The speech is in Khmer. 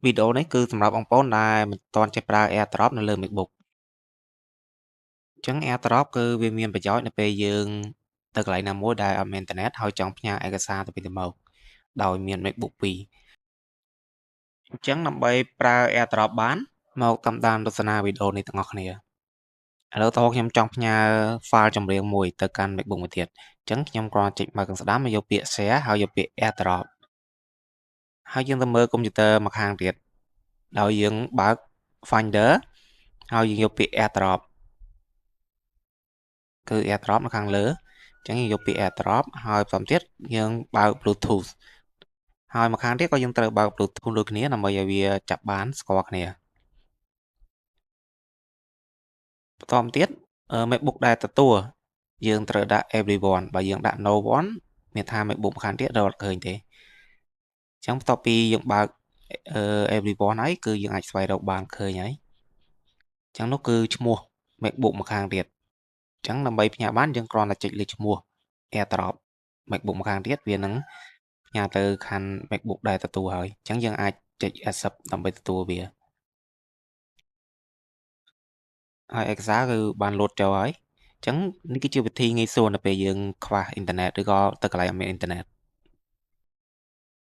វីដេអូនេះគឺសម្រាប់បងប្អូនដែលមិនទាន់ចេះប្រើ AirDrop នៅលើ MacBook អញ្ចឹង AirDrop គឺវាមានប្រយោជន៍នៅពេលយើងទៅកន្លែងណាមួយដែលអត់មានអ៊ីនធឺណិតហើយចង់ផ្ញើឯកសារទៅវិញទៅមកដោយមាន MacBook 2អញ្ចឹងដើម្បីប្រើ AirDrop បានមកតាមដានទស្សនាវីដេអូនេះទាំងអស់គ្នាឥឡូវតោះខ្ញុំចង់ផ្ញើ file ចម្រៀងមួយទៅកាន់ MacBook មួយទៀតអញ្ចឹងខ្ញុំគ្រាន់ចុចបើកខាងស្ដាំហើយយកពាក្យ Share ហើយយកពាក្យ AirDrop ហើយយើងទៅមើលកុំព្យូទ័រម្ខាងទៀតដោយយើងបើក Finder ហើយយើងយកពាក្យ AirDrop គឺ AirDrop នៅខាងលើអញ្ចឹងយើងយកពាក្យ AirDrop ហើយបន្តទៀតយើងបើក Bluetooth ហើយម្ខាងទៀតក៏យើងត្រូវបើក Bluetooth ដូចគ្នាដើម្បីឲ្យវាចាប់បានស្គាល់គ្នាបន្តមកទៀតMacBook ដែលទទួលយើងត្រូវដាក់ everyone បើយើងដាក់ no one មានថា MacBook ម្ខាងទៀតរកអត់ឃើញទេអញ្ចឹងបន្ទាប់ពីយើងបើកeveryone ហើយគឺយើងអាចស្វែងរកបានឃើញហើយអញ្ចឹងនោះគឺឈ្មោះ MacBook ម្ខាងទៀតអញ្ចឹងដើម្បីផ្ញើបានយើងគ្រាន់តែចុចលើឈ្មោះ AirDrop MacBook ម្ខាងទៀតវានឹងផ្ញើទៅកាន់ MacBook ដែលទទួលហើយអញ្ចឹងយើងអាចចុច accept ដើម្បីទទួលវាហើយឯកសារគឺបានលោតចូលហើយអញ្ចឹងនេះគឺជាវិធីងាយស្រួលនៅពេលយើងខ្វះអ៊ីនធឺណិតឬក៏ទៅកន្លែងអត់មានអ៊ីនធឺណិត